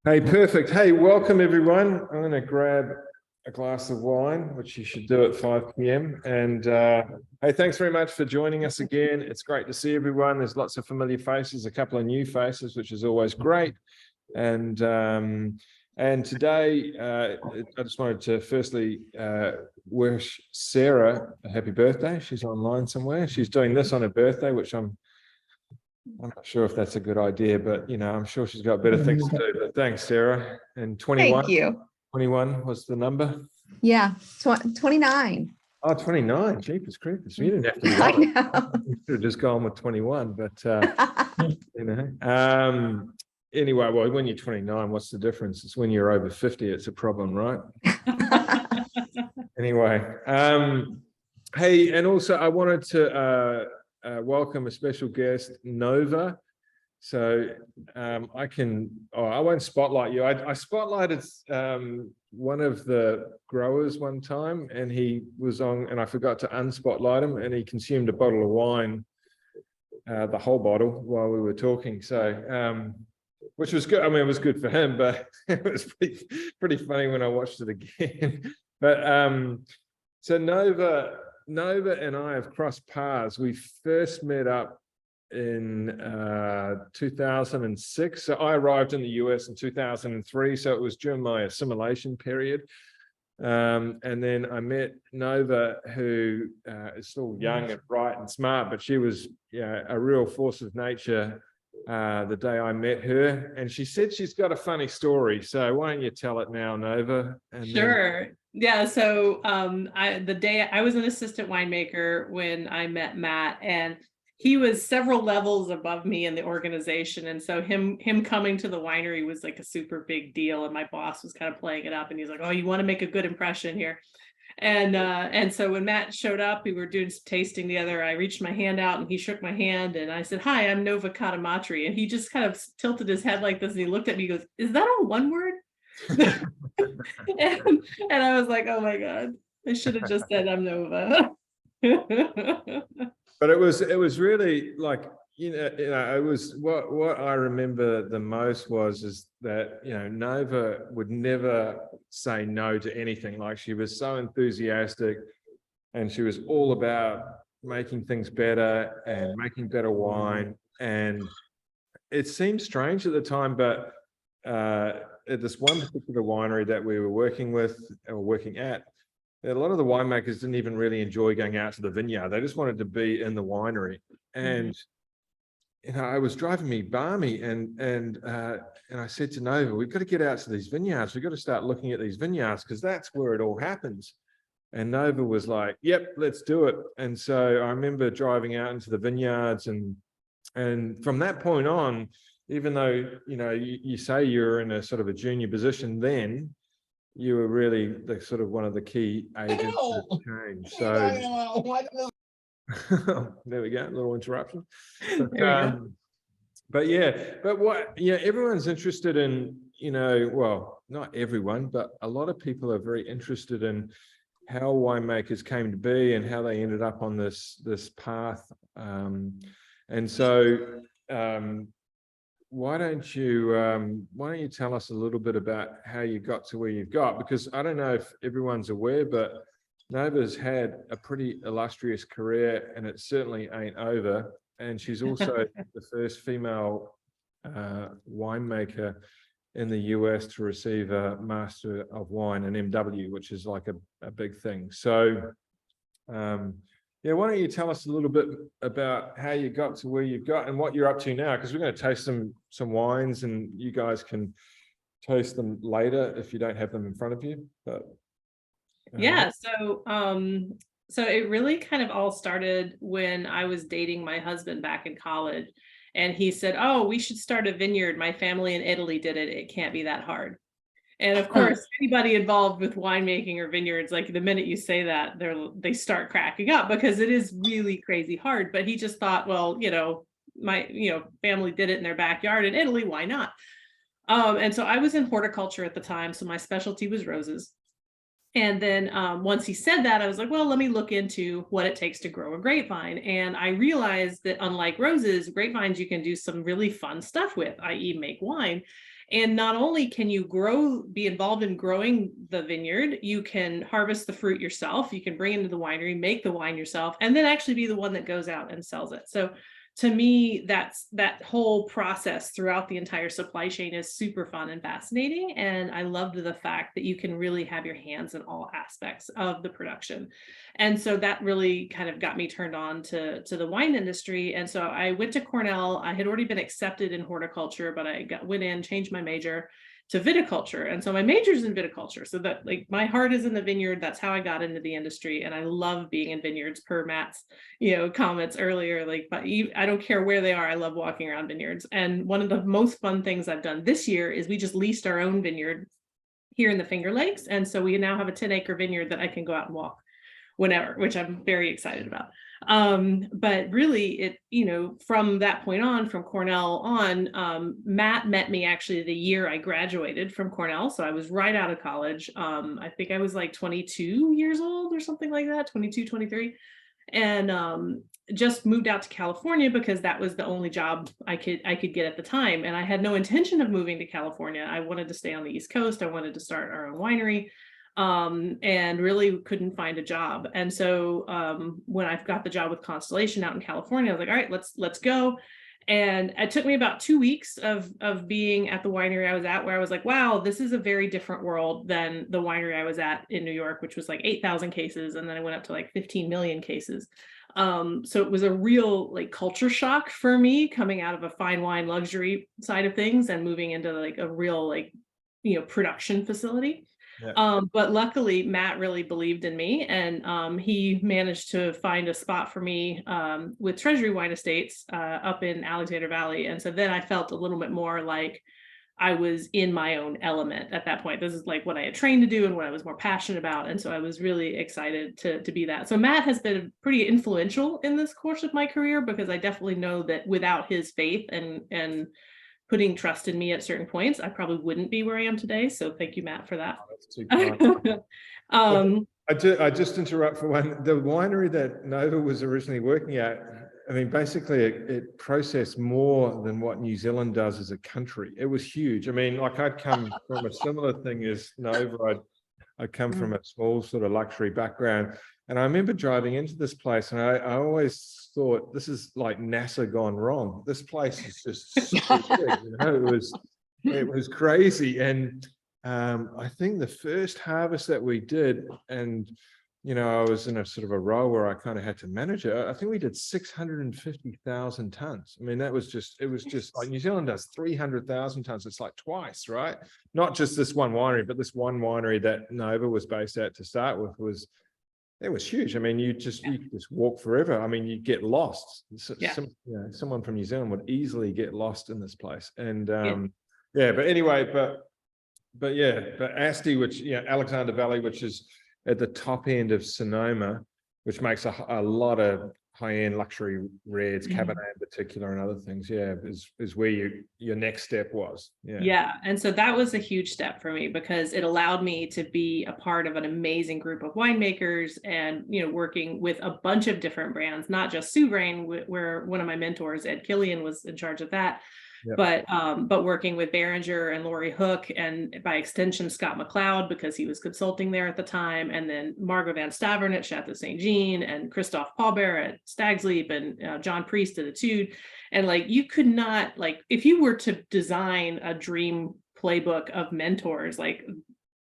Hey, perfect. Hey, welcome everyone. I'm going to grab a glass of wine, which you should do at 5 p.m. And hey, thanks very much for joining us again. It's great to see everyone. There's lots of familiar faces, a couple of new faces, which is always great. And today, I just wanted to firstly wish Sarah a happy birthday. She's online somewhere. She's doing this on her birthday, which I'm not sure if that's a good idea, but I'm sure she's got better things to do. But thanks, Sarah. And 21. Thank you. 21 was the number. Yeah, 29. Oh, 29. Jeepers creepers. You didn't have to I lie. know. You could have just gone with 21, but anyway, well, when you're 29, what's the difference? It's when you're over 50, it's a problem, right? Anyway, hey, and also I wanted to welcome a special guest, Nova. So I won't spotlight you. I spotlighted one of the growers one time, and he was on, and I forgot to unspotlight him, and he consumed a bottle of wine, the whole bottle, while we were talking. So, which was good. I mean, it was good for him, but it was pretty funny when I watched it again. But so Nova and I have crossed paths. We first met up in 2006. So I arrived in the US in 2003. So it was during my assimilation period. And then I met Nova, who is still young and bright and smart, but she was a real force of nature the day I met her. And she said she's got a funny story. So why don't you tell it now, Nova? And Sure. Yeah. So the day I was an assistant winemaker when I met Matt, and he was several levels above me in the organization. And so him coming to the winery was like a super big deal. And my boss was kind of playing it up, and he's like, "Oh, you want to make a good impression here." And so when Matt showed up, we were doing some tasting together. I reached my hand out and he shook my hand, and I said, "Hi, I'm Nova Cadamatre." And he just kind of tilted his head like this, and he looked at me, he goes, "Is that all one word?" and I was like, "Oh my God, I should have just said I'm Nova." But it was really like, it was what I remember the most is that, Nova would never say no to anything. Like, she was so enthusiastic, and she was all about making things better and making better wine. And it seemed strange at the time, but at this one particular winery that we were working at, a lot of the winemakers didn't even really enjoy going out to the vineyard. They just wanted to be in the winery. And it was driving me balmy. And I said to Nova, "We've got to get out to these vineyards. We've got to start looking at these vineyards, because that's where it all happens." And Nova was like, "Yep, let's do it." And so I remember driving out into the vineyards, and from that point on, even though you say you're in a sort of a junior position then, you were really the sort of one of the key agents of change. So there we go, a little interruption. But everyone's interested in, well, not everyone, but a lot of people are very interested in how winemakers came to be and how they ended up on this path. And so why don't you tell us a little bit about how you got to where you've got? Because I don't know if everyone's aware, but Nova's had a pretty illustrious career, and it certainly ain't over. And she's also the first female winemaker in the US to receive a Master of Wine, an MW, which is like a big thing. So why don't you tell us a little bit about how you got to where you've got and what you're up to now? Because we're going to taste some wines, and you guys can taste them later if you don't have them in front of you. But so it really kind of all started when I was dating my husband back in college, and he said, "Oh, we should start a vineyard. My family in Italy did it. It can't be that hard." And of course, anybody involved with winemaking or vineyards, like the minute you say that, they start cracking up, because it is really crazy hard. But he just thought, well, my family did it in their backyard in Italy, why not? And so I was in horticulture at the time, so my specialty was roses. And then once he said that, I was like, well, let me look into what it takes to grow a grapevine. And I realized that unlike roses, grapevines you can do some really fun stuff with, i.e. make wine. And not only can you be involved in growing the vineyard, you can harvest the fruit yourself, you can bring it into the winery, make the wine yourself, and then actually be the one that goes out and sells it. So to me, that whole process throughout the entire supply chain is super fun and fascinating. And I loved the fact that you can really have your hands in all aspects of the production. And so that really kind of got me turned on to the wine industry. And so I went to Cornell. I had already been accepted in horticulture, but I went in, changed my major to viticulture. And so my major's in viticulture. So that, like, my heart is in the vineyard. That's how I got into the industry. And I love being in vineyards, per Matt's, comments earlier. Like, but I don't care where they are. I love walking around vineyards. And one of the most fun things I've done this year is we just leased our own vineyard here in the Finger Lakes. And so we now have a 10-acre vineyard that I can go out and walk whenever, which I'm very excited about. But really, from that point on, from Cornell on, Matt met me actually the year I graduated from Cornell. So I was right out of college. I think I was like 22 years old or something like that, 22, 23. And just moved out to California because that was the only job I could get at the time. And I had no intention of moving to California. I wanted to stay on the East Coast. I wanted to start our own winery. And really couldn't find a job. And so when I got the job with Constellation out in California, I was like, all right, let's go. And it took me about 2 weeks of being at the winery I was at, where I was like, wow, this is a very different world than the winery I was at in New York, which was like 8,000 cases. And then I went up to like 15 million cases. So it was a real like culture shock for me, coming out of a fine wine luxury side of things and moving into like a real like, production facility. Yeah. But luckily, Matt really believed in me, and he managed to find a spot for me with Treasury Wine Estates up in Alexander Valley. And so then I felt a little bit more like I was in my own element at that point. This is like what I had trained to do and what I was more passionate about. And so I was really excited to be that. So Matt has been pretty influential in this course of my career, because I definitely know that without his faith and putting trust in me at certain points, I probably wouldn't be where I am today. So thank you, Matt, for that. Oh, that's too kind. I just interrupt for one. The winery that Nova was originally working at, I mean, basically it processed more than what New Zealand does as a country. It was huge. I mean, like, I'd come from a similar thing as Nova. I'd come from a small sort of luxury background. And I remember driving into this place, and I always thought, this is like NASA gone wrong. This place is just so big, it was crazy. And I think the first harvest that we did, and I was in a sort of a role where I kind of had to manage it. I think we did 650,000 tons. I mean, it was just like New Zealand does 300,000 tons. It's like twice, right? Not just this one winery, but this one winery that Nova was based at to start with was huge. I mean, you just walk forever. I mean, you get lost. Someone from New Zealand would easily get lost in this place. And but anyway, but Asti, which Alexander Valley, which is at the top end of Sonoma, which makes a lot of high-end luxury reds, Cabernet in particular, and other things, is where your next step was. And so that was a huge step for me, because it allowed me to be a part of an amazing group of winemakers, and working with a bunch of different brands, not just Souverain, where one of my mentors, Ed Killian, was in charge of that. But working with Behringer and Laurie Hook, and by extension Scott McLeod, because he was consulting there at the time, and then Margot Van Stavern at Chateau Saint Jean, and Christophe Paulbert at Stag's Leap, and John Priest at Etude. And like, you could not, like, if you were to design a dream playbook of mentors, like,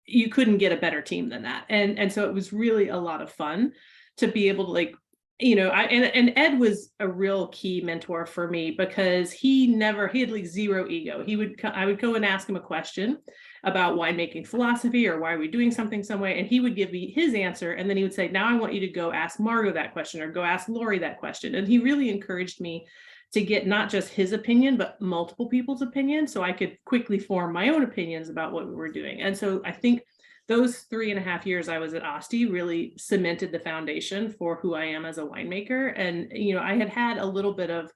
you couldn't get a better team than that. And so it was really a lot of fun to be able to, like, and Ed was a real key mentor for me, because he had like zero ego. I would go and ask him a question about winemaking philosophy, or why are we doing something some way, and he would give me his answer, and then he would say, now I want you to go ask Margot that question, or go ask Laurie that question. And he really encouraged me to get not just his opinion, but multiple people's opinion, so I could quickly form my own opinions about what we were doing. And so I think those 3.5 years I was at Asti really cemented the foundation for who I am as a winemaker. And, I had a little bit of,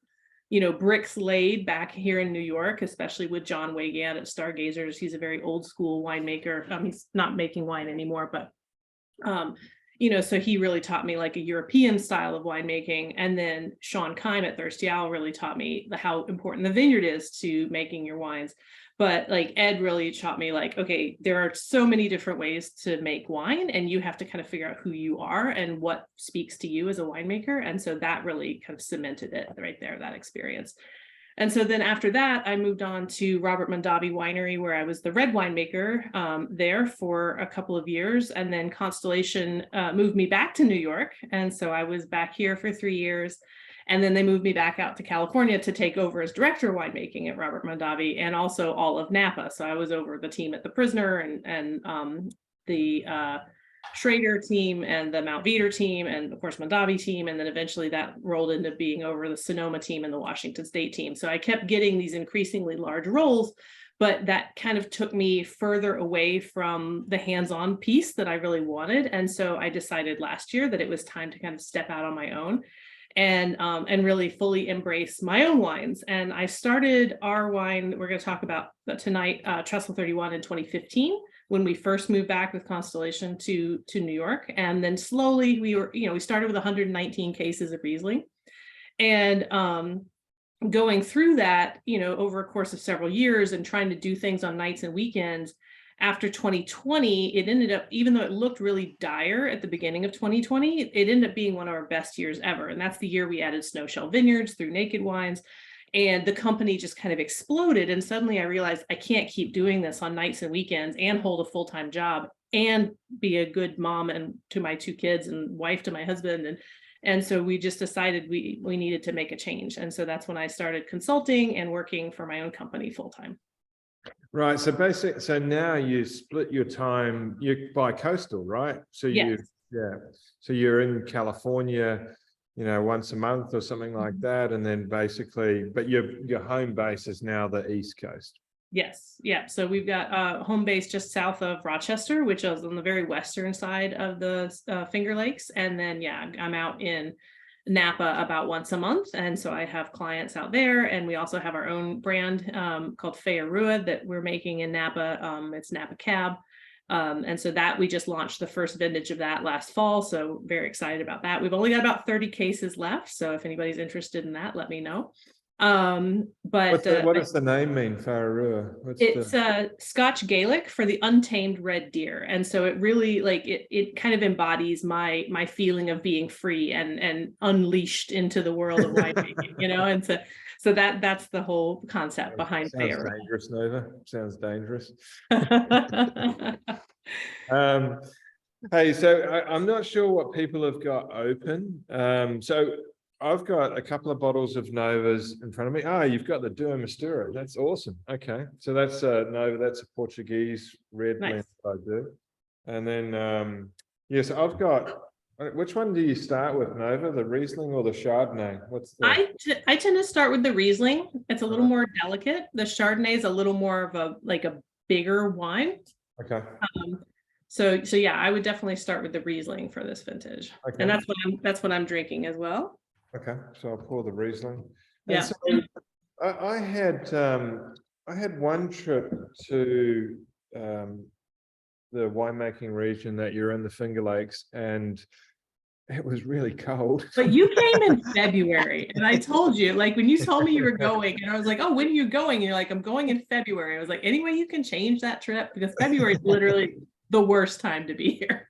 bricks laid back here in New York, especially with John Waygan at Stargazers. He's a very old school winemaker. He's not making wine anymore, but so he really taught me like a European style of winemaking. And then Sean Kime at Thirsty Owl really taught me how important the vineyard is to making your wines. But like Ed really taught me like, okay, there are so many different ways to make wine, and you have to kind of figure out who you are and what speaks to you as a winemaker. And so that really kind of cemented it right there, that experience. And so then after that, I moved on to Robert Mondavi Winery, where I was the red winemaker there for a couple of years. And then Constellation moved me back to New York. And so I was back here for 3 years. And then they moved me back out to California to take over as director of winemaking at Robert Mondavi, and also all of Napa. So I was over the team at the Prisoner and the Schrader team and the Mount Veeder team, and of course Mondavi team, and then eventually that rolled into being over the Sonoma team and the Washington State team. So I kept getting these increasingly large roles, but that kind of took me further away from the hands-on piece that I really wanted. And so I decided last year that it was time to kind of step out on my own and really fully embrace my own wines. And I started our wine we're going to talk about tonight, Trestle 31, in 2015, when we first moved back with Constellation to New York. And then slowly we started with 119 cases of Riesling. And going through that, over a course of several years and trying to do things on nights and weekends, after 2020, it ended up, even though it looked really dire at the beginning of 2020, it ended up being one of our best years ever. And that's the year we added Snow Shell Vineyards through Naked Wines. And the company just kind of exploded. And suddenly I realized I can't keep doing this on nights and weekends and hold a full-time job and be a good mom and to my 2 kids and wife to my husband. And so we just decided we needed to make a change. And so that's when I started consulting and working for my own company full-time. Right. So now you split your time, you're bi-coastal, right? So Yes. So you're in California, once a month or something like that. And then basically, but your home base is now the East Coast. Yes. Yeah. So we've got a home base just south of Rochester, which is on the very western side of the Finger Lakes. And then, I'm out in Napa about once a month. And so I have clients out there. And we also have our own brand called Feyerua that we're making in Napa. It's Napa Cab. And so that we just launched the first vintage of that last fall. So very excited about that. We've only got about 30 cases left. So if anybody's interested in that, let me know. What does the name mean, Feyerua? It's Scotch Gaelic for the untamed red deer. And so it really it kind of embodies my feeling of being free and unleashed into the world of winemaking, and so that's the whole concept behind Feyerua. Sounds dangerous, Nova. Sounds dangerous. Hey, so I'm not sure what people have got open. So I've got a couple of bottles of Novas in front of me. You've got the Dua Mistura. That's awesome. Okay. So that's Nova. That's a Portuguese red blend I do. And then, yes, I've got, which one do you start with, Nova? The Riesling or the Chardonnay? I tend to start with the Riesling. It's a little more delicate. The Chardonnay is a little more of a bigger wine. Okay. So yeah, I would definitely start with the Riesling for this vintage. Okay. And that's what I'm drinking as well. Okay, so I'll pour the Riesling. Yeah. So I had one trip to the winemaking region that you're in, the Finger Lakes, and it was really cold. But you came in February, and I told you, when you told me you were going, and I was like, "Oh, when are you going?" And you're like, "I'm going in February." I was like, "Any way you can change that trip?" Because February is literally the worst time to be here.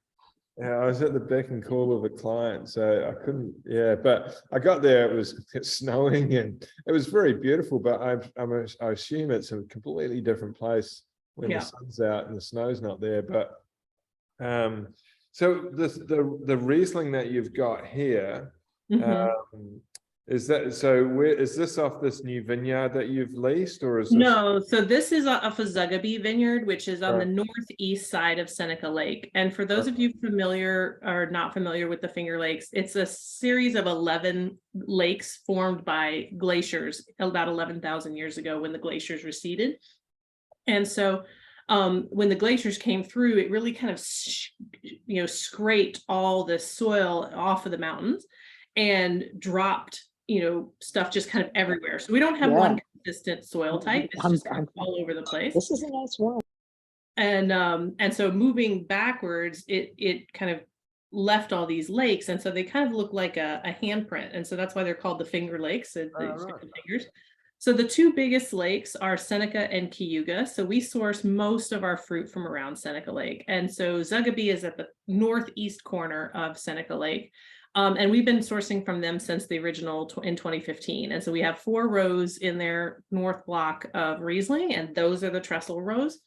Yeah, I was at the beck and call of a client, so I couldn't. Yeah, but I got there. It was snowing, and it was very beautiful. But I assume it's a completely different place when the sun's out and the snow's not there. But so the Riesling that you've got here, is that so? Where is this off this new vineyard that you've leased, or is this... No? So this is off of Zugabee Vineyard, which is on the northeast side of Seneca Lake. And for those of you familiar or not familiar with the Finger Lakes, it's a series of 11 lakes formed by glaciers about 11,000 years ago when the glaciers receded. And so when the glaciers came through, it really kind of scraped all the soil off of the mountains and dropped stuff just kind of everywhere. So we don't have one consistent soil type. It's just kind of all over the place. This is a nice one. And so moving backwards, it kind of left all these lakes, and so they kind of look like a handprint, and so that's why they're called the Finger Lakes, the right. fingers. So the two biggest lakes are Seneca and Cayuga. So we source most of our fruit from around Seneca Lake. And so Zugabee is at the northeast corner of Seneca Lake. And we've been sourcing from them since the original in 2015. And so we have 4 rows in their north block of Riesling, and those are the trestle rows.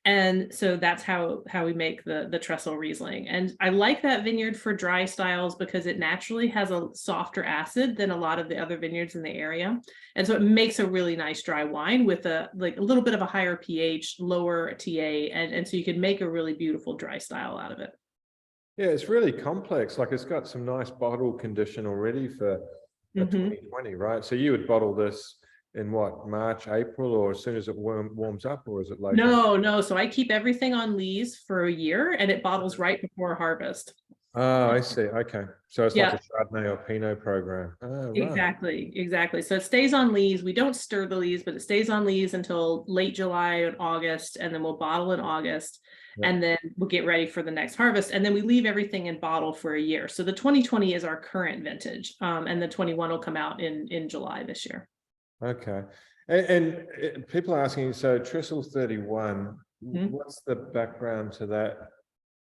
And so that's how we make the trestle Riesling. And I like that vineyard for dry styles because it naturally has a softer acid than a lot of the other vineyards in the area. And so it makes a really nice dry wine with a little bit of a higher pH, lower TA. And so you can make a really beautiful dry style out of it. Yeah, it's really complex. Like it's got some nice bottle condition already for 2020, right? So you would bottle this in what, March, April, or as soon as it warms up, or is it later? No. So I keep everything on lees for a year, and it bottles right before harvest. Oh, I see. Okay. So it's Yeah. like a Chardonnay or Pinot program. Oh, right. Exactly. So it stays on lees. We don't stir the lees, but it stays on lees until late July and August, and then we'll bottle in August. Yep. And then we'll get ready for the next harvest. And then we leave everything in bottle for a year. So the 2020 is our current vintage. And the 21 will come out in July this year. Okay. And people are asking, so Trestle 31, what's the background to that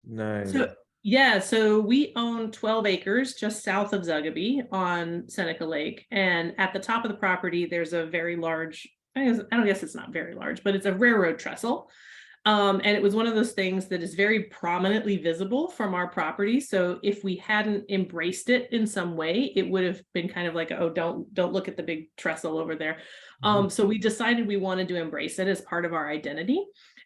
name? So we own 12 acres just south of Zugabee on Seneca Lake. And at the top of the property, there's a very large, I don't guess it's not very large, but it's a railroad trestle. And it was one of those things that is very prominently visible from our property. So if we hadn't embraced it in some way, it would have been kind of like, oh, don't look at the big trestle over there. So we decided we wanted to embrace it as part of our identity.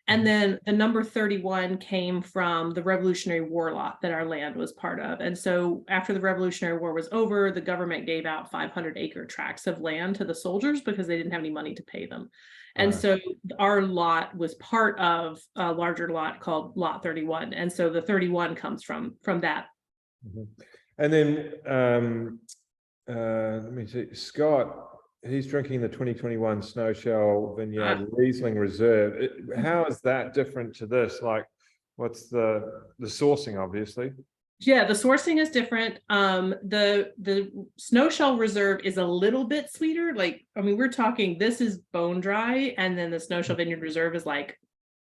And then the number 31 came from the Revolutionary War lot that our land was part of. And so after the Revolutionary War was over, the government gave out 500-acre tracts of land to the soldiers because they didn't have any money to pay them. And so our lot was part of a larger lot called Lot 31. And so the 31 comes from that. And then let me see, Scott, he's drinking the 2021 Snowshell Vineyard Riesling Reserve. How is that different to this? Like, what's the sourcing, obviously? Yeah, the sourcing is different. The Snowshell Reserve is a little bit sweeter. Like, I mean, we're talking, this is bone dry, and then the Snowshell Vineyard Reserve is like,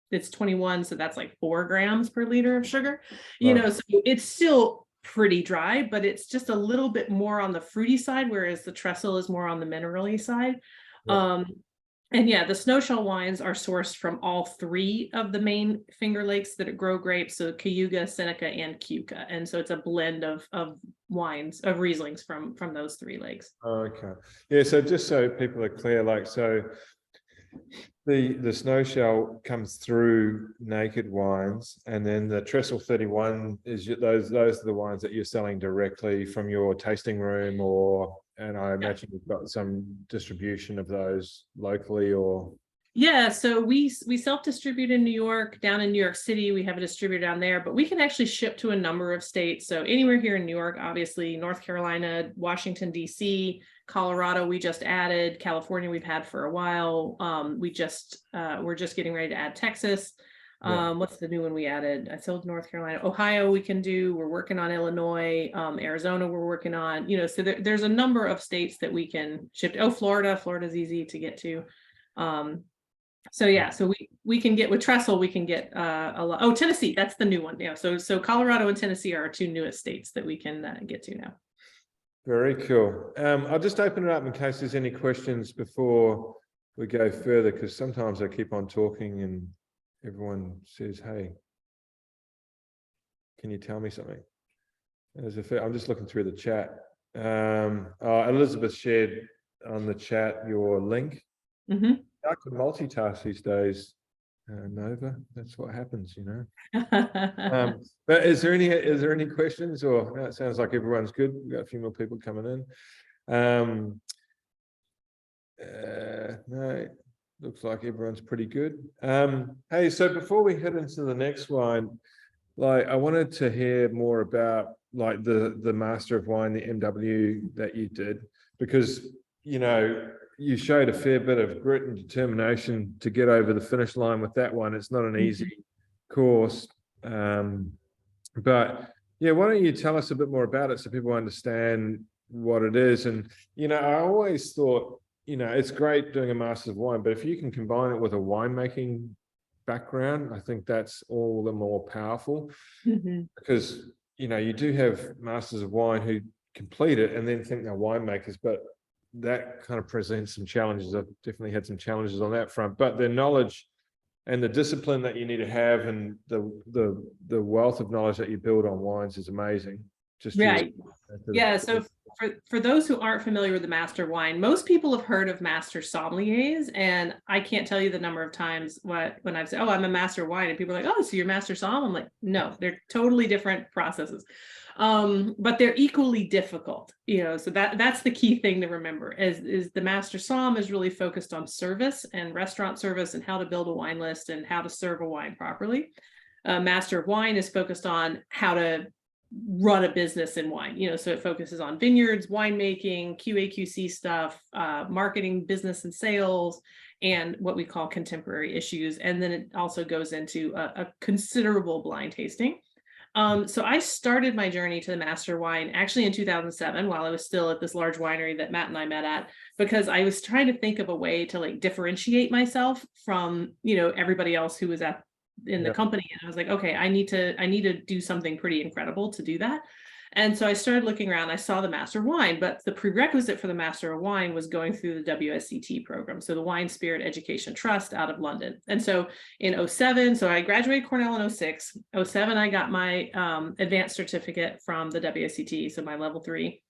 it's 21, so that's like 4 grams per liter of sugar. You know, so it's still pretty dry, but it's just a little bit more on the fruity side, whereas the trestle is more on the mineral-y side. And yeah, the Snowshell wines are sourced from all 3 of the main Finger Lakes that grow grapes, so Cayuga, Seneca, and Keuka. And so it's a blend of wines, of Rieslings from those 3 lakes. Okay. Yeah, so just so people are clear, like, so the Snowshell comes through Naked Wines, and then the Trestle 31 is those are the wines that you're selling directly from your tasting room, and I imagine you've got some distribution of those locally, or? Yeah, so we self-distribute in New York. Down in New York City, we have a distributor down there, but we can actually ship to a number of states. So anywhere here in New York, obviously, North Carolina, Washington, D.C., Colorado, we just added. California, we've had for a while. We're just getting ready to add Texas. What's the new one we added? I sold North Carolina. Ohio, we can do. We're working on Illinois. Arizona, we're working on. You know, so there's a number of states that we can ship. Oh, Florida's easy to get to. So yeah, so we can get with Trestle, we can get a lot. Oh, Tennessee, that's the new one. Yeah, so Colorado and Tennessee are our 2 newest states that we can get to now. Very cool. I'll just open it up in case there's any questions before we go further, because sometimes I keep on talking and everyone says, hey, can you tell me something? I'm just looking through the chat. Elizabeth shared on the chat your link. I can multitask these days, Nova. That's what happens, you know. But is there any questions, or no, it sounds like everyone's good. We've got a few more people coming in. No, looks like everyone's pretty good. Hey, so before we head into the next one, like, I wanted to hear more about like the Master of Wine, the MW that you did, because, you know, you showed a fair bit of grit and determination to get over the finish line with that one. It's not an easy course, but Yeah, why don't you tell us a bit more about it so people understand what it is? And, I always thought, it's great doing a Masters of Wine, but if you can combine it with a winemaking background, I think that's all the more powerful because, you do have Masters of Wine who complete it and then think they're winemakers, but that kind of presents some challenges. I've definitely had some challenges on that front, but their knowledge and the discipline that you need to have and the wealth of knowledge that you build on wines is amazing. Just Right. Yeah. So for those who aren't familiar with the master wine, most people have heard of master sommeliers, and I can't tell you the number of times when I've said, "Oh, I'm a master wine," and people are like, "Oh, so you're master somm?" I'm like, no, they're totally different processes, but they're equally difficult. So that's the key thing to remember. Is the master somm is really focused on service and restaurant service and how to build a wine list and how to serve a wine properly. Master of Wine is focused on how to run a business in wine, so it focuses on vineyards, winemaking, QA/QC stuff, marketing, business and sales, and what we call contemporary issues. And then it also goes into a considerable blind tasting. So I started my journey to the master wine actually in 2007 while I was still at this large winery that Matt and I met at, because I was trying to think of a way to like differentiate myself from, everybody else who was in the company. And I was like, okay, I need to do something pretty incredible to do that. And so I started looking around. I saw the Master of Wine, but the prerequisite for the Master of Wine was going through the WSET program. So the Wine Spirit Education Trust out of London. And so in 2007, so I graduated Cornell in 2006. 2007, I got my advanced certificate from the WSET, so my level 3.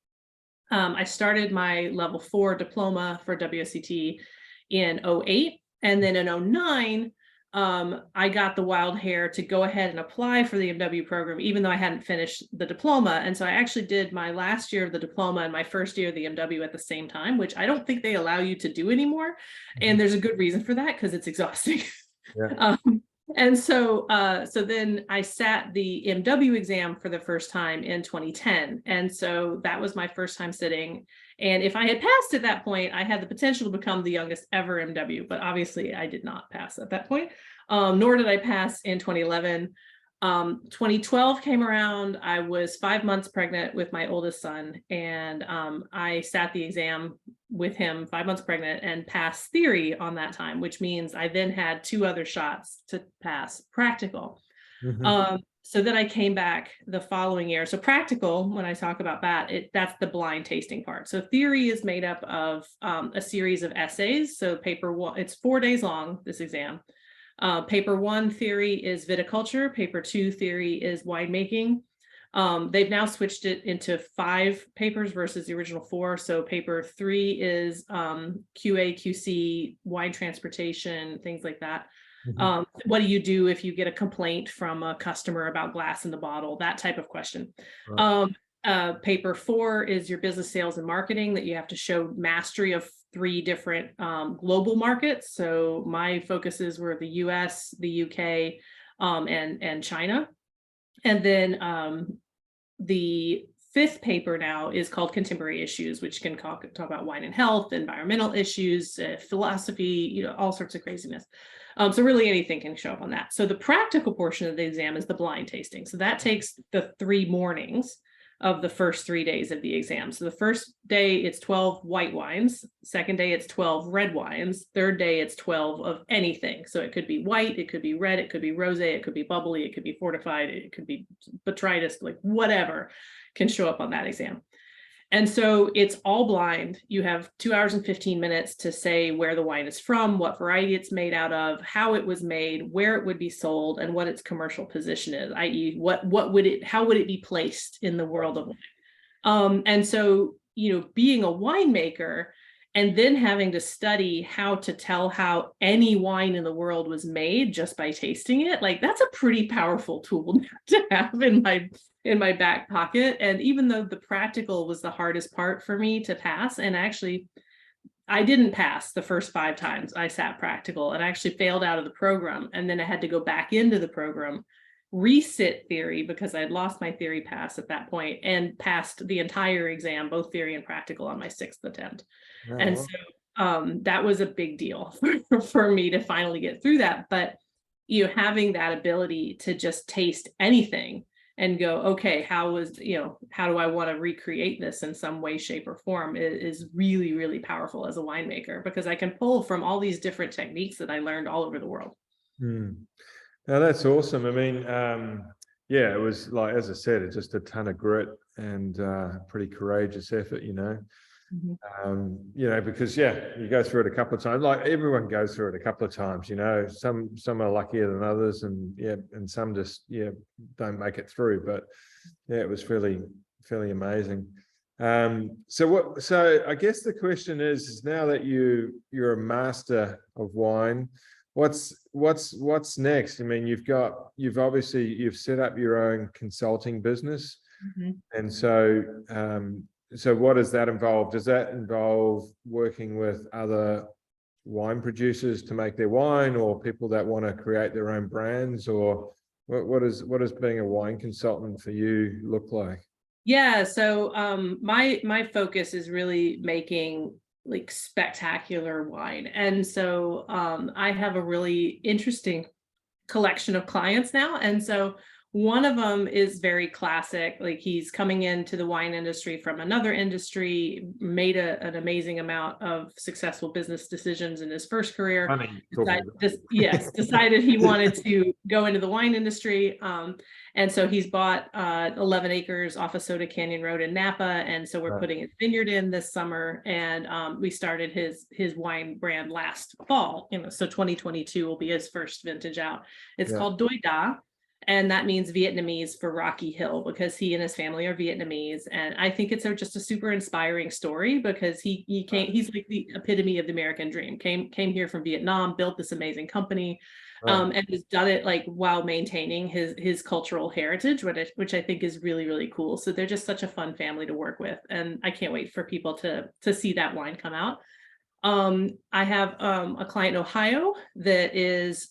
I started my level 4 diploma for WSET in 2008. And then in 2009, I got the wild hair to go ahead and apply for the MW program, even though I hadn't finished the diploma. And so I actually did my last year of the diploma and my first year of the MW at the same time, which I don't think they allow you to do anymore. And there's a good reason for that, because it's exhausting. Yeah. And so then I sat the MW exam for the first time in 2010. And so that was my first time sitting. And if I had passed at that point, I had the potential to become the youngest ever MW, but obviously I did not pass at that point, nor did I pass in 2011. 2012 came around. I was 5 months pregnant with my oldest son, and I sat the exam with him 5 months pregnant and passed theory on that time, which means I then had 2 other shots to pass practical. So then I came back the following year. So practical, when I talk about that, that's the blind tasting part. So theory is made up of a series of essays. So paper 1, it's 4 days long, this exam. Paper 1 theory is viticulture. Paper 2 theory is winemaking. They've now switched it into 5 papers versus the original 4. So paper 3 is QA, QC, wine transportation, things like that. What do you do if you get a complaint from a customer about glass in the bottle? That type of question. Right. Paper 4 is your business, sales, and marketing, that you have to show mastery of 3 different global markets. So my focuses were the US, the UK, and China. And then the 5th paper now is called Contemporary Issues, which can talk about wine and health, environmental issues, philosophy, all sorts of craziness. So really anything can show up on that. So the practical portion of the exam is the blind tasting. So that takes the 3 mornings of the first 3 days of the exam. So the first day it's 12 white wines. Second day it's 12 red wines. Third day it's 12 of anything. So it could be white, it could be red, it could be rosé, it could be bubbly, it could be fortified, it could be botrytis, like whatever can show up on that exam. And so it's all blind. You have 2 hours and 15 minutes to say where the wine is from, what variety it's made out of, how it was made, where it would be sold, and what its commercial position is, i.e. how would it be placed in the world of wine. And so, being a winemaker and then having to study how to tell how any wine in the world was made just by tasting it, like that's a pretty powerful tool to have in my back pocket. And even though the practical was the hardest part for me to pass, and actually I didn't pass the first 5 times I sat practical, and I actually failed out of the program. And then I had to go back into the program, resit theory, because I had lost my theory pass at that point, and passed the entire exam, both theory and practical, on my 6th attempt. Oh. And so that was a big deal for me to finally get through that. But having that ability to just taste anything and go, okay, how do I want to recreate this in some way, shape, or form is really, really powerful as a winemaker, because I can pull from all these different techniques that I learned all over the world. Now that's awesome. I mean, yeah, it was like, as I said, it's just a ton of grit and pretty courageous effort, because you go through it a couple of times. Like everyone goes through it a couple of times, some are luckier than others, and some just don't make it through. But it was fairly amazing. So I guess the question is now that you're a master of wine, what's next? I mean, you've obviously set up your own consulting business, and so what does that involve? Does that involve working with other wine producers to make their wine, or people that want to create their own brands, or what does being a wine consultant for you look like? Yeah, so my focus is really making like spectacular wine. And so I have a really interesting collection of clients now. And so one of them is very classic, like he's coming into the wine industry from another industry, made an amazing amount of successful business decisions in his first career. Decided he wanted to go into the wine industry. And so he's bought 11 acres off of Soda Canyon Road in Napa. And so we're putting his vineyard in this summer. And we started his wine brand last fall. So 2022 will be his first vintage out. It's called Doi Da. And that means Vietnamese for Rocky Hill, because he and his family are Vietnamese. And I think it's just a super inspiring story, because he's like the epitome of the American dream. Came here from Vietnam, built this amazing company, and has done it like while maintaining his cultural heritage, which I think is really, really cool. So they're just such a fun family to work with. And I can't wait for people to see that wine come out. I have a client in Ohio that is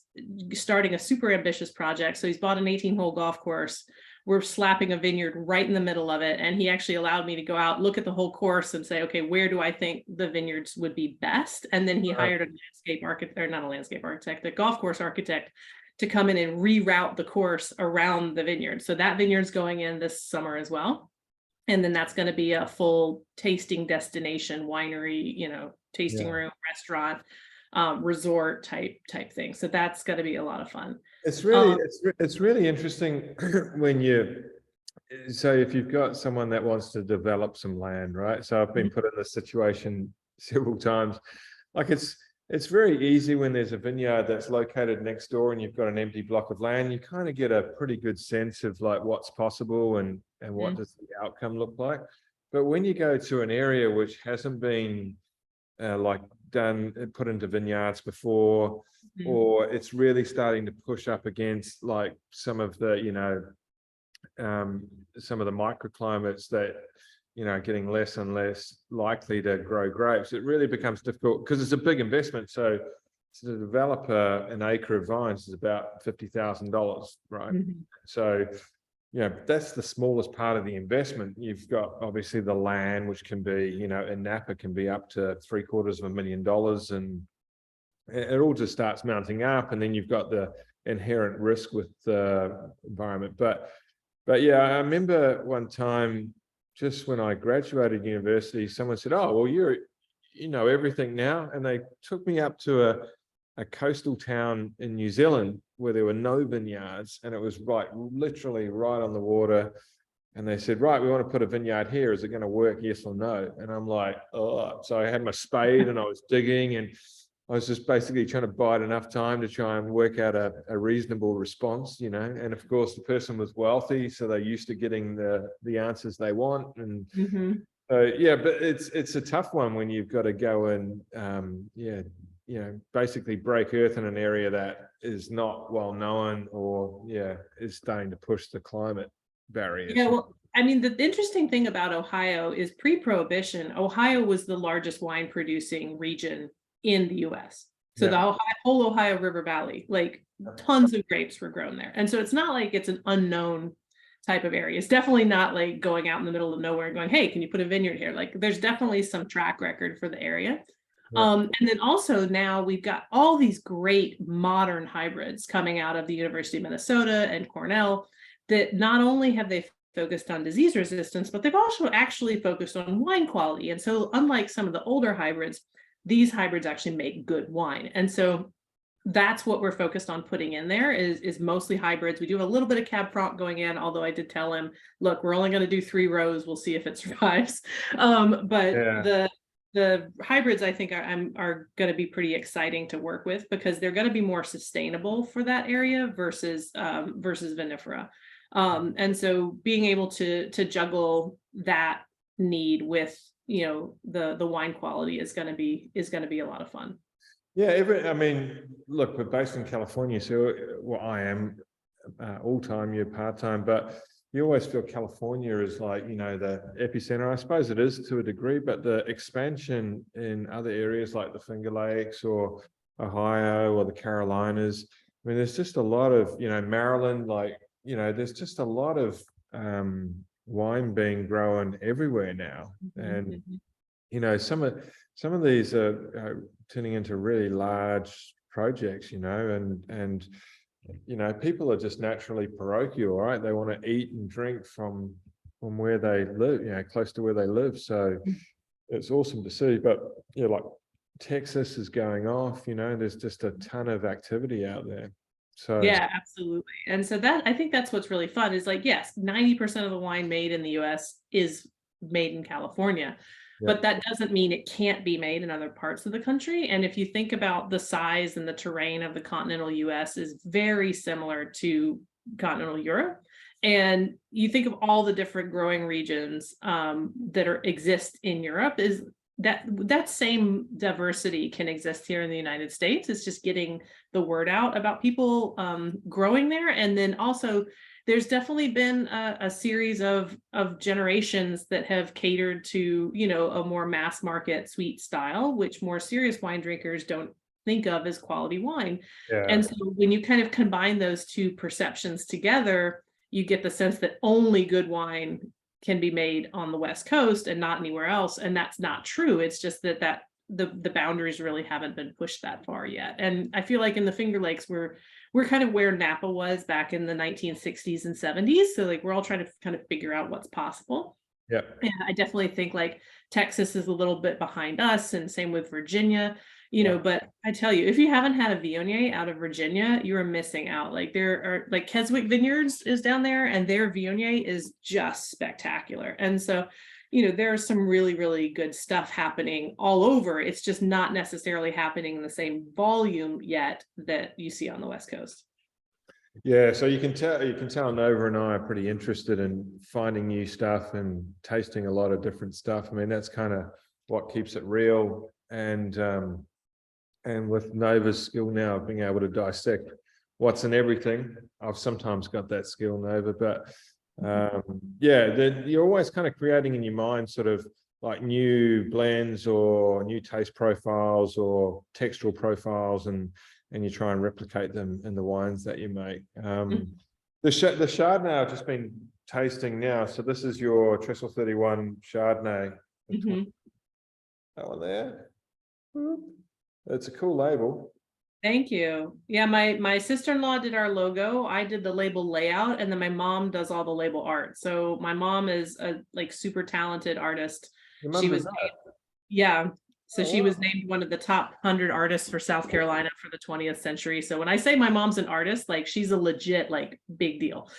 starting a super ambitious project. So he's bought an 18-hole golf course. We're slapping a vineyard right in the middle of it. And he actually allowed me to go out, look at the whole course and say, okay, where do I think the vineyards would be best? And then he hired a golf course architect to come in and reroute the course around the vineyard. So that vineyard's going in this summer as well. And then that's going to be a full tasting destination, winery, tasting room, restaurant, resort type thing. So that's going to be a lot of fun. It's really interesting so if you've got someone that wants to develop some land, right? So I've been put in this situation several times. Like it's very easy when there's a vineyard that's located next door and you've got an empty block of land. You kind of get a pretty good sense of like what's possible and what does the outcome look like. But when you go to an area which hasn't been put into vineyards before, or it's really starting to push up against like some of the microclimates that getting less and less likely to grow grapes, it really becomes difficult because it's a big investment. So to develop an acre of vines is about $50,000, right? So that's the smallest part of the investment. You've got obviously the land, which can be, in Napa can be up to $750,000, and it all just starts mounting up. And then you've got the inherent risk with the environment. But yeah, I remember one time, just when I graduated university, someone said, "Oh, well, you know everything now," and they took me up to a coastal town in New Zealand where there were no vineyards, and it was literally right on the water. And they said, "Right, we want to put a vineyard here. Is it going to work? Yes or no?" And I'm like, "Oh!" So I had my spade and I was digging, and I was just basically trying to bide enough time to try and work out a reasonable response, And of course, the person was wealthy, so they're used to getting the answers they want. And but it's a tough one when you've got to go and basically break earth in an area that is not well known, or is starting to push the climate barriers. Yeah, well, I mean, the interesting thing about Ohio is pre-Prohibition, Ohio was the largest wine producing region in the US. So the whole Ohio River Valley, like tons of grapes were grown there. And so it's not like it's an unknown type of area. It's definitely not like going out in the middle of nowhere and going, "Hey, can you put a vineyard here?" Like there's definitely some track record for the area. And then also now we've got all these great modern hybrids coming out of the University of Minnesota and Cornell that not only have they focused on disease resistance, but they've also actually focused on wine quality. And so unlike some of the older hybrids, these hybrids actually make good wine. And so that's what we're focused on putting in there is mostly hybrids. We do a little bit of Cab Franc going in, although I did tell him, look, we're only going to do 3 rows. We'll see if it survives. But the hybrids, I think, are going to be pretty exciting to work with because they're going to be more sustainable for that area versus vinifera. And so being able to juggle that need with, you know, the wine quality is going to be a lot of fun. Yeah, I mean, look, we're based in California, so well, I am all-time, you're part-time, but you always feel California is like, you know, the epicenter. I suppose it is to a degree, but the expansion in other areas like the Finger Lakes or Ohio or the Carolinas, I mean, there's just a lot of, you know, Maryland, like, you know, there's just a lot of wine being grown everywhere now. And, you know, some of these are turning into really large projects, you know, and you know, people are just naturally parochial, right? They want to eat and drink from where they live, you know, close to where they live. So it's awesome to see. But you know, like Texas is going off, you know, there's just a ton of activity out there. So yeah, absolutely. And so that, I think that's what's really fun is like, yes, 90% of the wine made in the US is made in California. But that doesn't mean it can't be made in other parts of the country. And if you think about the size and the terrain of the continental US is very similar to continental Europe. And you think of all the different growing regions that exist in Europe, is that same diversity can exist here in the United States. It's just getting the word out about people growing there. And then also there's definitely been a series of generations that have catered to, you know, a more mass market sweet style, which more serious wine drinkers don't think of as quality wine. And so when you kind of combine those two perceptions together, you get the sense that only good wine can be made on the West Coast and not anywhere else. And that's not true. It's just that the boundaries really haven't been pushed that far yet. And I feel like in the Finger Lakes, we're kind of where Napa was back in the 1960s and 70s. So like we're all trying to kind of figure out what's possible. yeah. And I definitely think like Texas is a little bit behind us, and same with Virginia, you know, but I tell you, if you haven't had a Viognier out of Virginia, you are missing out. Like there are like Keswick Vineyards is down there, and their Viognier is just spectacular. And so, you know, there's some really, really good stuff happening all over. It's just not necessarily happening in the same volume yet that you see on the West Coast. Yeah, so you can tell Nova and I are pretty interested in finding new stuff and tasting a lot of different stuff. I mean, that's kind of what keeps it real. And with Nova's skill now of being able to dissect what's in everything, I've sometimes got that skill, Nova, but you're always kind of creating in your mind sort of like new blends or new taste profiles or textural profiles, and you try and replicate them in the wines that you make. The Chardonnay I've just been tasting now. So this is your Trestle 31 Chardonnay. That one there. It's a cool label. Thank you. Yeah, my sister-in-law did our logo. I did the label layout, and then my mom does all the label art. So my mom is a like super talented artist. She was so she was named one of the top 100 artists for South Carolina for the 20th century. So when I say my mom's an artist, like she's a legit like big deal.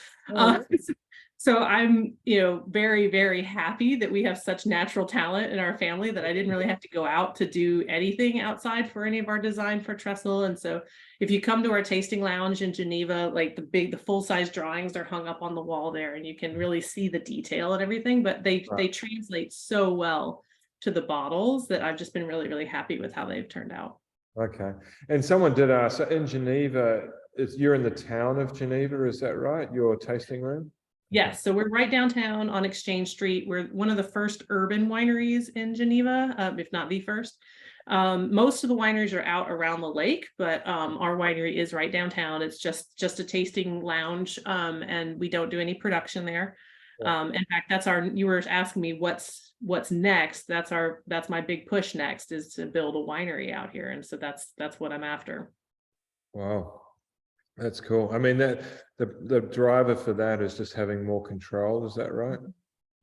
So I'm, you know, very, very happy that we have such natural talent in our family that I didn't really have to go out to do anything outside for any of our design for Trestle. And so if you come to our tasting lounge in Geneva, like the full-size drawings are hung up on the wall there, and you can really see the detail and everything, but they translate so well to the bottles that I've just been really, really happy with how they've turned out. Okay. And someone did ask, so in Geneva, you're in the town of Geneva, is that right? Your tasting room? Yes, so we're right downtown on Exchange Street. We're one of the first urban wineries in Geneva, if not the first. Most of the wineries are out around the lake, but our winery is right downtown. It's just a tasting lounge, and we don't do any production there. In fact, you were asking me what's next. That's my big push next, is to build a winery out here, and so that's what I'm after. Wow. That's cool. I mean, that the driver for that is just having more control. Is that right?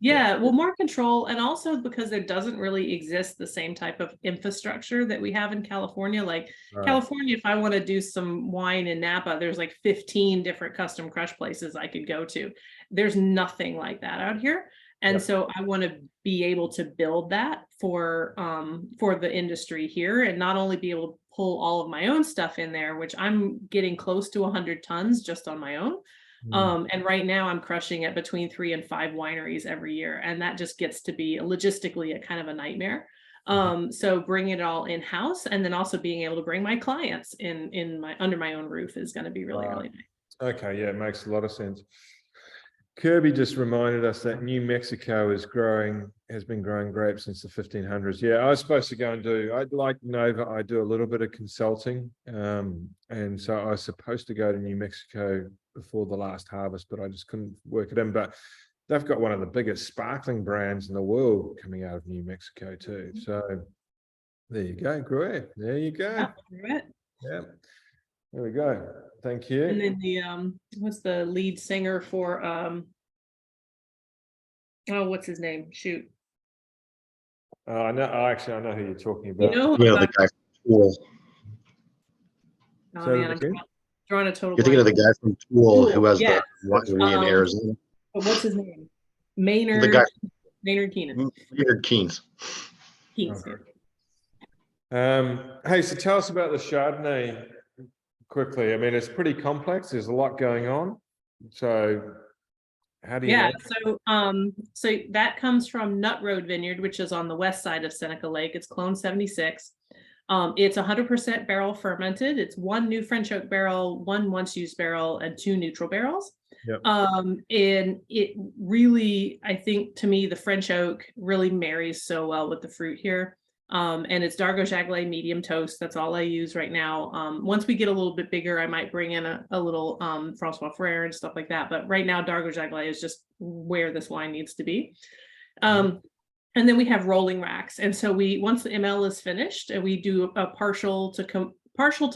Yeah, well, more control, and also because there doesn't really exist the same type of infrastructure that we have in California. Like Right. California, if I want to do some wine in Napa, there's like 15 different custom crush places I could go to. There's nothing like that out here. And Yep. so I want to be able to build that for the industry here, and not only be able to pull all of my own stuff in there, which I'm getting close to 100 tons just on my own. And right now I'm crushing it between 3 and 5 wineries every year. And that just gets to be logistically a kind of a nightmare. So bringing it all in-house, and then also being able to bring my clients in my under my own roof is going to be really, really nice. Okay, yeah, it makes a lot of sense. Kirby just reminded us that New Mexico has been growing grapes since the 1500s. Yeah, I was supposed to go and I'd like Nova, I do a little bit of consulting. And so I was supposed to go to New Mexico before the last harvest, but I just couldn't work it in. But they've got one of the biggest sparkling brands in the world coming out of New Mexico too. So there you go, Grue. There you go. Yeah. There we go. Thank you. And then the what's the lead singer for what's his name? Shoot. I know. Actually, I know who you're talking about. You know, the guy from Tool. Oh man, I'm drawing a total. You're thinking of the guy from Tool who has yes. the winery in Arizona. But what's his name? Maynard. The guy. Maynard Keenan. Maynard Keynes. Keynes. Okay. Hey, so tell us about the Chardonnay quickly. I mean, it's pretty complex. There's a lot going on. So how do you so that comes from Nut Road Vineyard, which is on the west side of Seneca Lake. It's Clone 76. It's 100% barrel fermented. It's 1 new French oak barrel, 1 once used barrel, and 2 neutral barrels. Yep. And it really, I think, to me, the French oak really marries so well with the fruit here. And it's Dargo Jaglet medium toast. That's all I use right now. Once we get a little bit bigger, I might bring in a little Francois Frere and stuff like that. But right now, Dargo Jaglet is just where this wine needs to be. And then we have rolling racks. And so once the ML is finished, and we do a partial to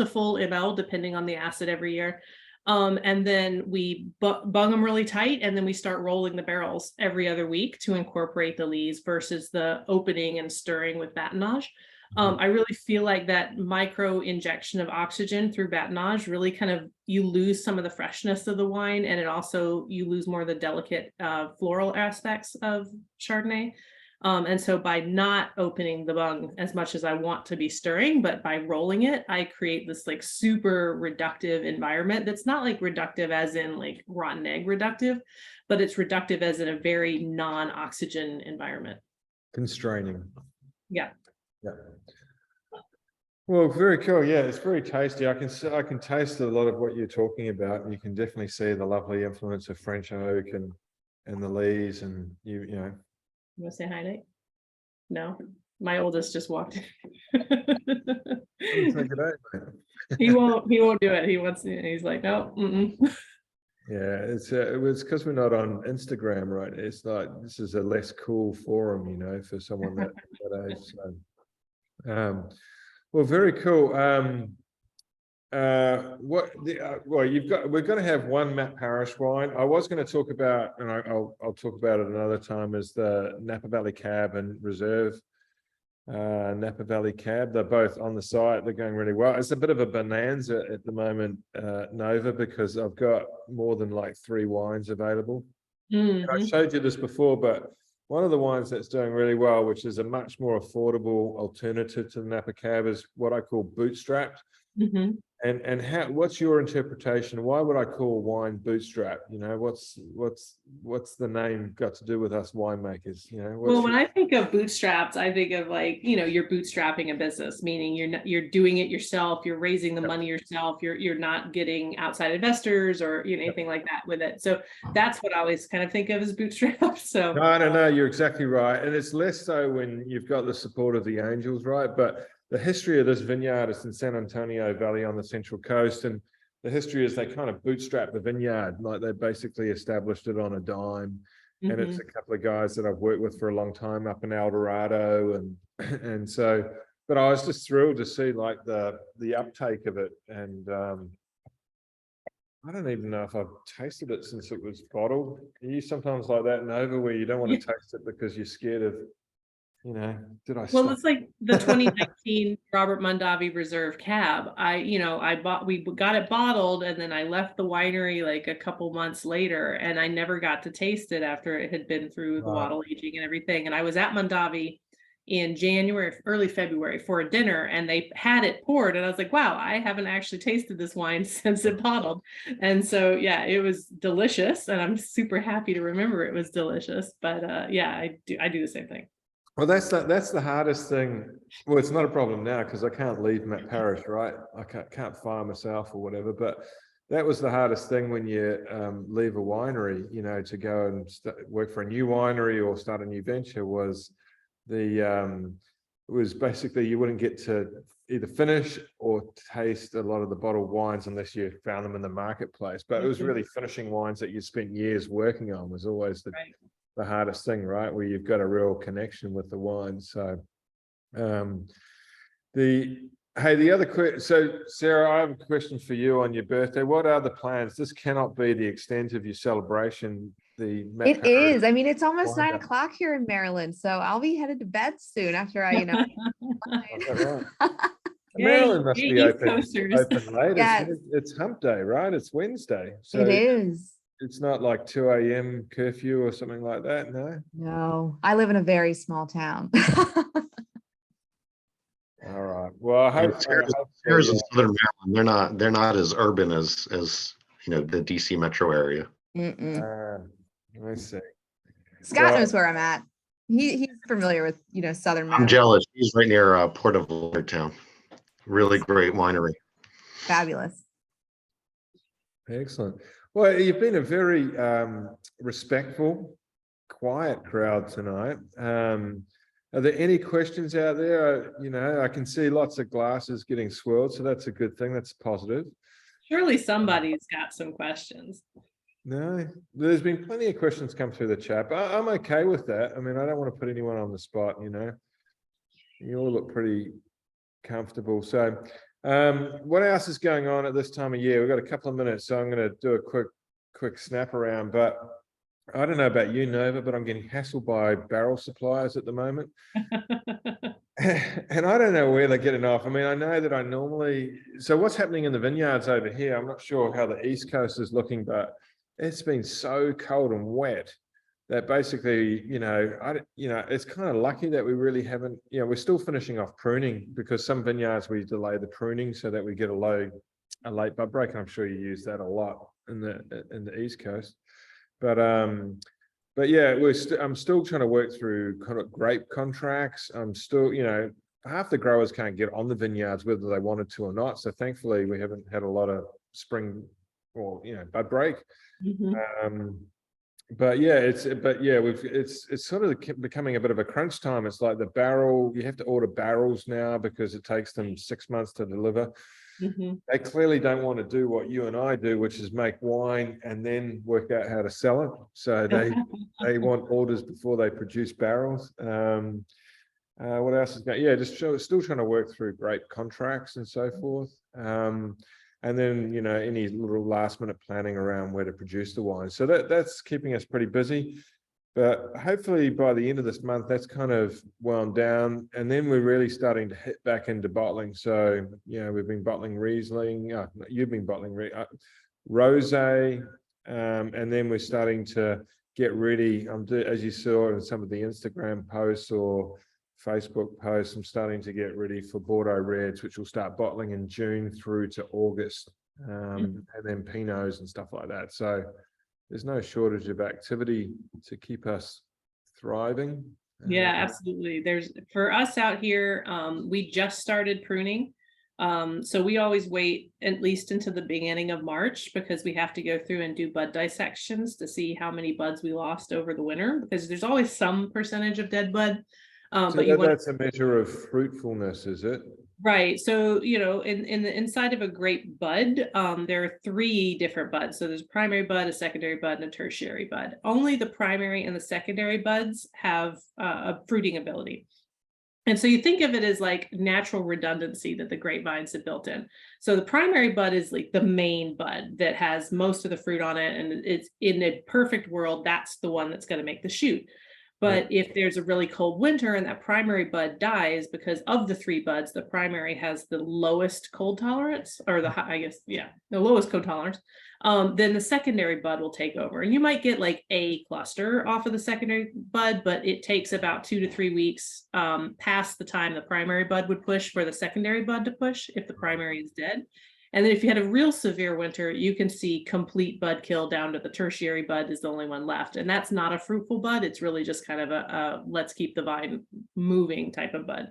full ML, depending on the acid every year. And then we bung them really tight, and then we start rolling the barrels every other week to incorporate the lees versus the opening and stirring with batonnage. I really feel like that micro injection of oxygen through batonnage really kind of, you lose some of the freshness of the wine, and you lose more of the delicate floral aspects of Chardonnay. And so by not opening the bung as much as I want to be stirring, but by rolling it, I create this like super reductive environment that's not like reductive as in like rotten egg reductive, but it's reductive as in a very non-oxygen environment. Constraining. Yeah. Yeah. Well, very cool. Yeah, it's very tasty. I can taste a lot of what you're talking about. You can definitely see the lovely influence of French oak and the lees, and you know. You want to say hi, Nate? No, my oldest just walked in. He won't do it. He wants to, he's like, no. Yeah, it was because we're not on Instagram, right? It's like, this is a less cool forum, you know, for someone that age. So, well, very cool. We're going to have one Matt Parish wine. I was going to talk about, and I'll talk about it another time, is the Napa Valley Cab and Reserve Napa Valley Cab. They're both on the site. They're going really well. It's a bit of a bonanza at the moment, Nova, because I've got more than like 3 wines available. And I showed you this before, but one of the wines that's doing really well, which is a much more affordable alternative to the Napa Cab, is what I call bootstrapped. And what's your interpretation? Why would I call wine bootstrap? You know, what's the name got to do with us winemakers? You know, well, when I think of bootstraps, I think of like, you know, you're bootstrapping a business, meaning you're doing it yourself, you're raising the money yourself, you're not getting outside investors or, you know, anything like that with it. So that's what I always kind of think of as bootstrap. So no, you're exactly right, and it's less so when you've got the support of the angels, right? But the history of this vineyard is in San Antonio Valley on the Central Coast, and the history is they kind of bootstrapped the vineyard, like they basically established it on a dime. And it's a couple of guys that I've worked with for a long time up in El Dorado, and so, but I was just thrilled to see like the uptake of it, and I don't even know if I've tasted it since it was bottled. Are you sometimes like that, Nova, where you don't want to taste it because you're scared of, did I Well, stop? it's like the 2019 Robert Mondavi Reserve Cab. We got it bottled, and then I left the winery like a couple months later, and I never got to taste it after it had been through the Right. bottle aging and everything. And I was at Mondavi in January, early February for a dinner, and they had it poured, and I was like, wow, I haven't actually tasted this wine since it bottled. And so, yeah, it was delicious, and I'm super happy to remember it was delicious. But yeah, I do the same thing. Well, that's the hardest thing. Well, it's not a problem now because I can't leave Matt Parish, right? I can't fire myself or whatever. But that was the hardest thing when you leave a winery, to go and work for a new winery or start a new venture. Was it was basically you wouldn't get to either finish or taste a lot of the bottled wines unless you found them in the marketplace. But it was really finishing wines that you spent years working on was always the hardest thing, right? Where you've got a real connection with the wine. So the other so Sarah, I have a question for you on your birthday. What are the plans? This cannot be the extent of your celebration. It is. I mean, it's almost 9 o'clock here in Maryland, so I'll be headed to bed soon after I, Is that right? Yay, Maryland must be East open Coasters. late. Yes. It's hump day, right? It's Wednesday. So It is. it's not like 2 a.m. curfew or something like that, no? No, I live in a very small town. All right. Well, I hope Here's in Southern Maryland. They're not as urban as the DC metro area. I see. Scott Well, knows where I'm at. He's familiar with, Southern I'm Maryland. jealous. He's right near Port of Watertown. Really great winery. Fabulous. Excellent. Well, you've been a very respectful, quiet crowd tonight. Are there any questions out there? I can see lots of glasses getting swirled, so that's a good thing. That's positive. Surely somebody's got some questions. No, there's been plenty of questions come through the chat, but I'm okay with that. I mean, I don't want to put anyone on the spot, You all look pretty comfortable. So what else is going on at this time of year? We've got a couple of minutes, so I'm going to do a quick snap around, but I don't know about you, Nova, but I'm getting hassled by barrel suppliers at the moment. And I don't know where they're getting off. I mean, I know that so what's happening in the vineyards over here, I'm not sure how the East Coast is looking, but it's been so cold and wet that basically, it's kind of lucky that we really haven't, we're still finishing off pruning because some vineyards we delay the pruning so that we get a late bud break. And I'm sure you use that a lot in the East Coast. But yeah, I'm still trying to work through kind of grape contracts. I'm still, half the growers can't get on the vineyards whether they wanted to or not. So thankfully, we haven't had a lot of spring or bud break. But yeah, it's sort of becoming a bit of a crunch time. It's like you have to order barrels now because it takes them 6 months to deliver. They clearly don't want to do what you and I do, which is make wine and then work out how to sell it. So they want orders before they produce barrels. What else is going? Yeah, still trying to work through grape contracts and so forth. And then any little last minute planning around where to produce the wine. So that's keeping us pretty busy. But hopefully by the end of this month, that's kind of wound down. And then we're really starting to hit back into bottling. So, we've been bottling Riesling. You've been bottling Rosé. And then we're starting to get ready. As you saw in some of the Instagram posts or Facebook posts, I'm starting to get ready for Bordeaux Reds, which will start bottling in June through to August. And then Pinots and stuff like that. So there's no shortage of activity to keep us thriving. Yeah, absolutely. For us out here, we just started pruning. So we always wait at least into the beginning of March because we have to go through and do bud dissections to see how many buds we lost over the winter, because there's always some percentage of dead bud. But that's a measure of fruitfulness, is it? Right. So, in the inside of a grape bud, there are 3 different buds. So there's a primary bud, a secondary bud, and a tertiary bud. Only the primary and the secondary buds have a fruiting ability. And so you think of it as like natural redundancy that the grapevines have built in. So the primary bud is like the main bud that has most of the fruit on it. And it's in a perfect world, that's the one that's going to make the shoot. But if there's a really cold winter and that primary bud dies, because of the 3 buds, the primary has the lowest cold tolerance, or the lowest cold tolerance, then the secondary bud will take over. And you might get like a cluster off of the secondary bud, but it takes about 2 to 3 weeks past the time the primary bud would push for the secondary bud to push if the primary is dead. And then if you had a real severe winter, you can see complete bud kill down to the tertiary bud is the only one left. And that's not a fruitful bud. It's really just kind of a let's keep the vine moving type of bud.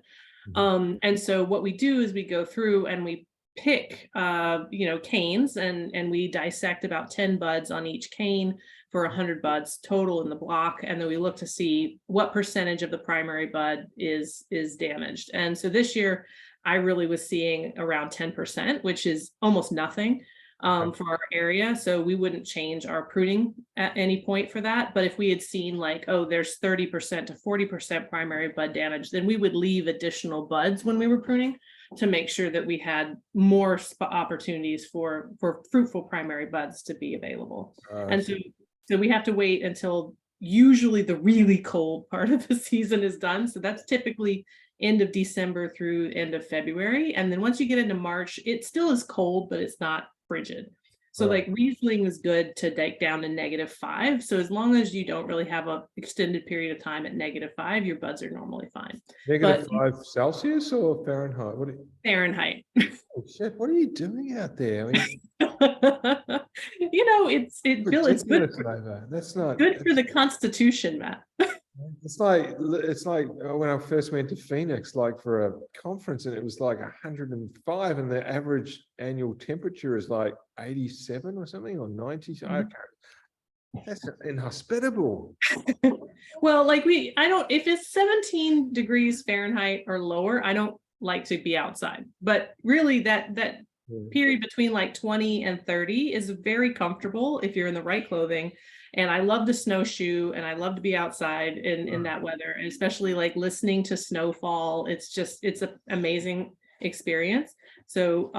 And so what we do is we go through and we pick, canes, and we dissect about 10 buds on each cane for 100 buds total in the block. And then we look to see what percentage of the primary bud is damaged. And so this year, I really was seeing around 10%, which is almost nothing for our area. So we wouldn't change our pruning at any point for that. But if we had seen like, oh, there's 30% to 40% primary bud damage, then we would leave additional buds when we were pruning to make sure that we had more opportunities for fruitful primary buds to be available. And so we have to wait until usually the really cold part of the season is done. So that's typically end of December through end of February. And then once you get into March, it still is cold, but it's not frigid. So like Riesling is good to take down to -5. So as long as you don't really have an extended period of time at -5, your buds are normally fine. -5 Celsius or Fahrenheit? Fahrenheit. Oh shit, what are you doing out there? I mean, it's good. That's not good for the Constitution, Matt. It's like when I first went to Phoenix, like for a conference, and it was like 105, and the average annual temperature is like 87 or something, or 90. I can't. That's inhospitable. Well, if it's 17 degrees Fahrenheit or lower, I don't like to be outside. But really, that period between like 20 and 30 is very comfortable if you're in the right clothing. And I love to snowshoe, and I love to be outside in that weather, and especially like listening to snowfall. It's an amazing experience. So,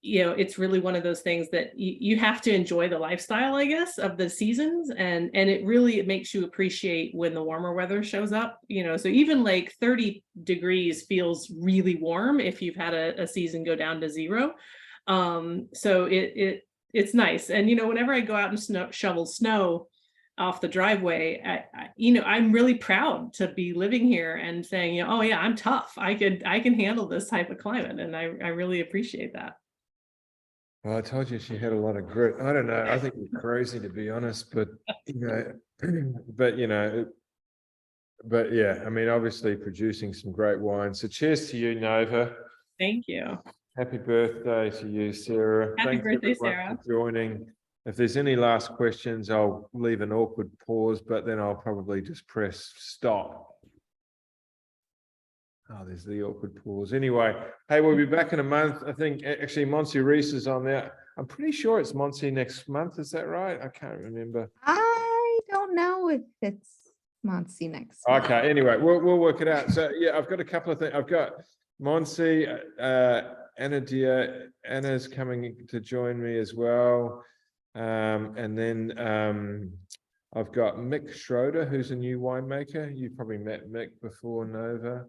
it's really one of those things that you have to enjoy the lifestyle, I guess, of the seasons. And it makes you appreciate when the warmer weather shows up, so even like 30 degrees feels really warm if you've had a season go down to 0. So it's nice. And, whenever I go out and shovel snow off the driveway, I'm really proud to be living here and saying, oh yeah, I'm tough. I can handle this type of climate. And I really appreciate that. Well, I told you she had a lot of grit. I don't know. I think you're crazy, to be honest, but yeah, I mean, obviously producing some great wine. So cheers to you, Nova. Thank you. Happy birthday to you, Sarah. Happy Thanks birthday, everyone Sarah. for joining. If there's any last questions, I'll leave an awkward pause, but then I'll probably just press stop. Oh, there's the awkward pause. Anyway, hey, we'll be back in a month. I think actually Monty Reese is on there. I'm pretty sure it's Monty next month. Is that right? I can't remember. I don't know if it's Monty next month. Okay, anyway, we'll work it out. So yeah, I've got a couple of things. I've got Monty, Anna's coming to join me as well. And then I've got Mick Schroeder, who's a new winemaker. You've probably met Mick before, Nova.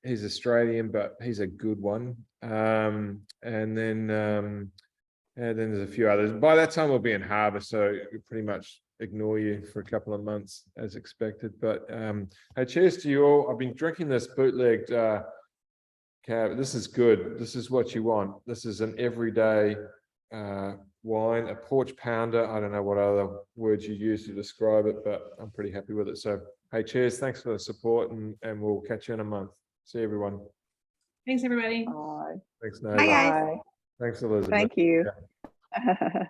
He's Australian, but he's a good one. And then there's a few others. By that time, we'll be in harbour, so we'll pretty much ignore you for a couple of months as expected. But hey, cheers to you all. I've been drinking this bootlegged cab. This is good. This is what you want. This is an everyday wine, a porch pounder. I don't know what other words you use to describe it, but I'm pretty happy with it. So hey, cheers. Thanks for the support, and we'll catch you in a month. See everyone. Thanks, everybody. Bye. Thanks, Nova. Bye, guys. Bye. Thanks, Elizabeth. Thank you. Yeah.